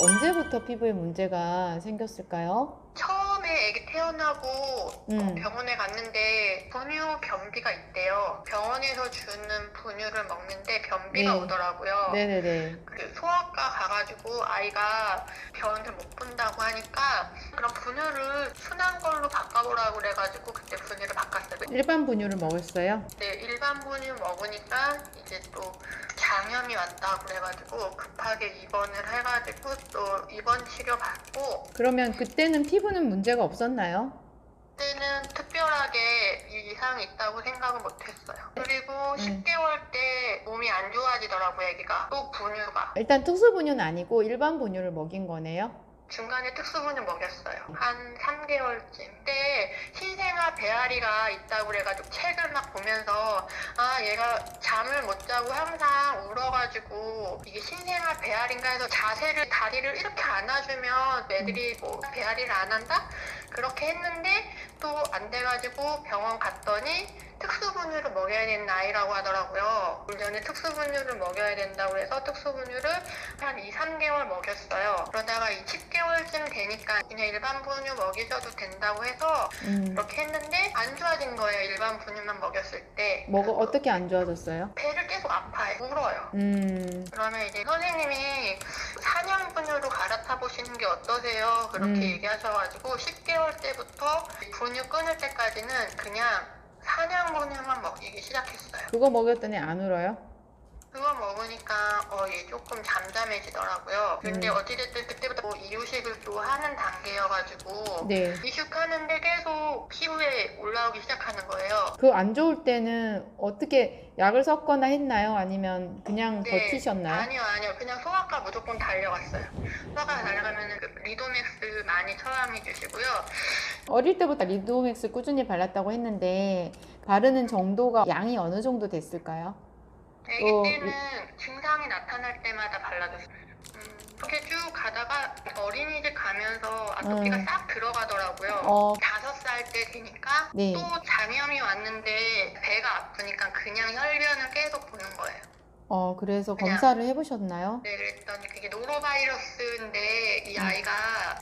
언제부터 피부에 문제가 생겼을까요? 처음에 아기 태어나고 음. 병원에 갔는데 분유 변비가 있대요. 병원에서 주는 분유를 먹는데 변비가 네. 오더라고요. 네네네. 그 소아과 가가지고 아이가 병원을 못 본다고 하니까 그럼 분유를 순한 걸로 바꿔보라고 그래가지고 그때 분유를 바꿨어요. 일반 분유를 먹었어요? 네, 일반 분유 먹으니까 이제 또 장염이 왔다고 그래가지고 급하게 입원을 해가지고 또 입원 치료 받고, 그러면 그때는 피부는 문제가 없었나요? 그때는 특별하게 이상이 있다고 생각은 못했어요. 그리고 10개월 때 몸이 안 좋아지더라고요, 애기가. 또 분유가. 일단 특수 분유는 아니고 일반 분유를 먹인 거네요? 중간에 특수분유 먹였어요. 한 3개월쯤. 그때 신생아 배앓이가 있다고 그래가지고 책을 막 보면서 아, 얘가 잠을 못 자고 항상 울어가지고 이게 신생아 배앓인가 해서 자세를, 다리를 이렇게 안아주면 애들이 뭐 배앓이를 안 한다? 그렇게 했는데 또 안 돼가지고 병원 갔더니 특수분유를 먹여야 되는 아이라고 하더라고요. 전에 특수분유를 먹여야 된다고 해서 특수분유를 한 2, 3개월 먹였어요. 그러다가 이 10개월쯤 되니까 그냥 일반 분유 먹이셔도 된다고 해서 그렇게 했는데 안 좋아진 거예요. 일반 분유만 먹였을 때. 어떻게 안 좋아졌어요? 배를 계속 아파요. 울어요. 그러면 이제 선생님이 사냥 분유로 갈아타 보시는 게 어떠세요? 그렇게 얘기하셔가지고 10개월 때부터 분유 끊을 때까지는 그냥 사냥 분유만 먹이기 시작했어요. 그거 먹였더니 안 울어요? 그거 먹으니까 얘 조금 잠잠해지더라고요. 근데 어찌됐든 그때부터 뭐 이유식을 또 하는 단계여가지고 네. 이식하는데 계속 피부에 올라오기 시작하는 거예요. 그 안 좋을 때는 어떻게 약을 섞거나 했나요? 아니면 그냥 네. 버티셨나요? 아니요. 그냥 소아과 무조건 달려갔어요. 소아과 달려가면 그 리도맥스 많이 처방해 주시고요. 어릴 때부터 리도맥스 꾸준히 발랐다고 했는데 바르는 정도가 양이 어느 정도 됐을까요? 아기 때는 증상이 나타날 때마다 발라줬어요. 이렇게 쭉 가다가 어린이집 가면서 아토피가 싹 들어가더라고요. 5살 때 되니까 네. 또 장염이 왔는데 배가 아프니까 그냥 혈변을 계속 보는 거예요. 그래서 그냥- 검사를 해보셨나요? 네, 그랬더니 그게 노로바이러스인데 이 아이가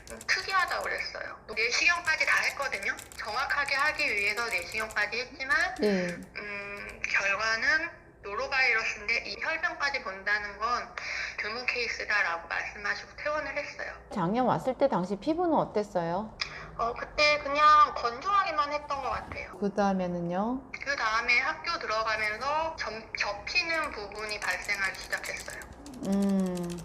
좀 특이하다고 그랬어요. 내시경까지 다 했거든요. 정확하게 하기 위해서 내시경까지 했지만 네. 결과는 노로바이러스인데 이 혈변까지 본다는 건 드문 케이스다라고 말씀하시고 퇴원을 했어요. 작년 왔을 때 당시 피부는 어땠어요? 그때 그냥 건조하기만 했던 것 같아요. 그 다음에는요? 그 다음에 학교 들어가면서 접히는 부분이 발생하기 시작했어요.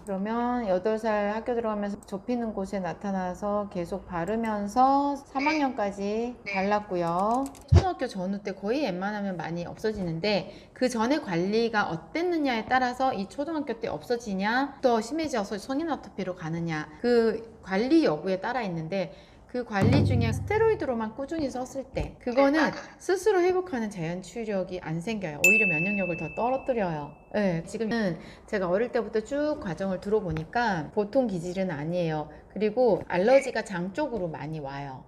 그러면 8살 학교 들어가면서 접히는 곳에 나타나서 계속 바르면서 3학년까지 네. 발랐고요. 초등학교 전후 때 거의 웬만하면 많이 없어지는데 그 전에 관리가 어땠느냐에 따라서 이 초등학교 때 없어지냐 더 심해져서 성인 아토피로 가느냐 그 관리 여부에 따라 있는데 그 관리 중에 스테로이드로만 꾸준히 썼을 때 그거는 스스로 회복하는 자연 치유력이 안 생겨요. 오히려 면역력을 더 떨어뜨려요. 네, 지금은 제가 어릴 때부터 쭉 과정을 들어보니까 보통 기질은 아니에요. 그리고 알러지가 장 쪽으로 많이 와요.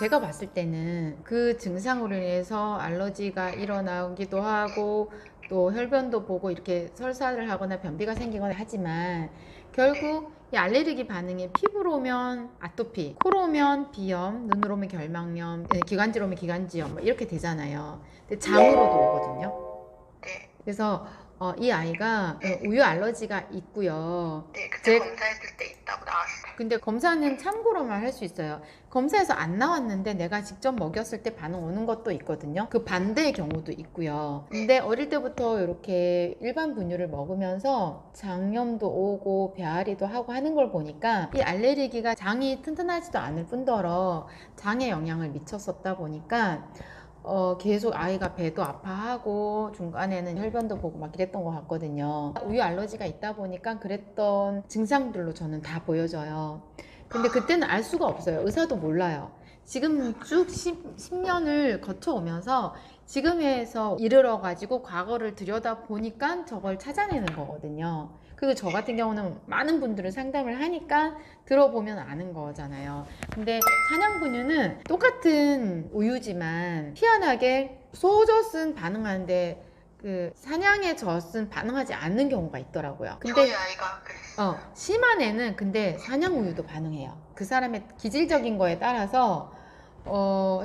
제가 봤을 때는 그 증상으로 인해서 알러지가 일어나기도 하고 또 혈변도 보고 이렇게 설사를 하거나 변비가 생기거나 하지만 결국 이 알레르기 반응이 피부로 오면 아토피, 코로 오면 비염, 눈으로 오면 결막염, 기관지로 오면 기관지염 뭐 이렇게 되잖아요. 근데 장으로도 오거든요. 네. 그래서 이 아이가 우유 알러지가 있고요. 네, 그때 검사했을 때 있다고 나왔어요. 근데 검사는 참고로만 할 수 있어요. 검사에서 안 나왔는데 내가 직접 먹였을 때 반응 오는 것도 있거든요. 그 반대의 경우도 있고요. 근데 어릴 때부터 이렇게 일반 분유를 먹으면서 장염도 오고 배앓이도 하고 하는 걸 보니까 이 알레르기가 장이 튼튼하지도 않을 뿐더러 장에 영향을 미쳤었다 보니까 계속 아이가 배도 아파하고 중간에는 혈변도 보고 막 이랬던 것 같거든요. 우유 알러지가 있다 보니까 그랬던 증상들로 저는 다 보여져요. 근데 그때는 알 수가 없어요. 의사도 몰라요. 지금 쭉 10년을 거쳐오면서 지금에서 이르러 가지고 과거를 들여다 보니까 저걸 찾아내는 거거든요. 그리고 저 같은 경우는 많은 분들을 상담을 하니까 들어보면 아는 거잖아요. 근데 사냥분유는 똑같은 우유지만 희한하게 소젖은 반응하는데 그 사냥의 젖은 반응하지 않는 경우가 있더라고요. 저희 근데 아이가 그랬어요. 심한 애는 근데 사냥 우유도 반응해요. 그 사람의 기질적인 거에 따라서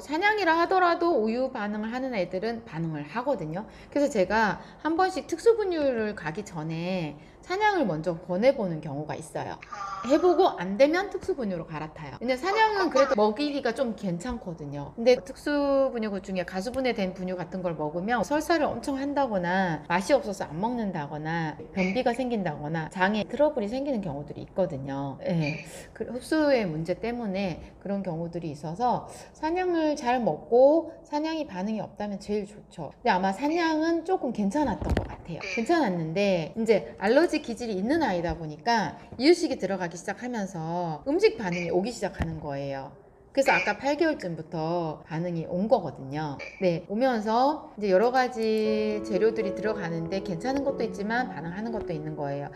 사냥이라 하더라도 우유 반응을 하는 애들은 반응을 하거든요. 그래서 제가 한 번씩 특수분유를 가기 전에 사냥을 먼저 보내보는 경우가 있어요. 아, 해보고 안 되면 특수분유로 갈아타요. 근데 사냥은 그래도 먹이기가 좀 괜찮거든요. 근데 특수분유 그 중에 가수분해 된 분유 같은 걸 먹으면 설사를 엄청 한다거나 맛이 없어서 안 먹는다거나 변비가 생긴다거나 장에 트러블이 생기는 경우들이 있거든요. 예. 그 흡수의 문제 때문에 그런 경우들이 있어서 사냥을 잘 먹고 사냥이 반응이 없다면 제일 좋죠. 근데 아마 사냥은 조금 괜찮았던 것 같아요. 괜찮았는데 이제 알러지 기질이 있는 아이다 보니까 이유식이 들어가기 시작하면서 음식 반응이 오기 시작하는 거예요. 그래서 아까 8개월쯤부터 반응이 온 거거든요. 네, 오면서 이제 여러 가지 재료들이 들어가는데 괜찮은 것도 있지만 반응하는 것도 있는 거예요.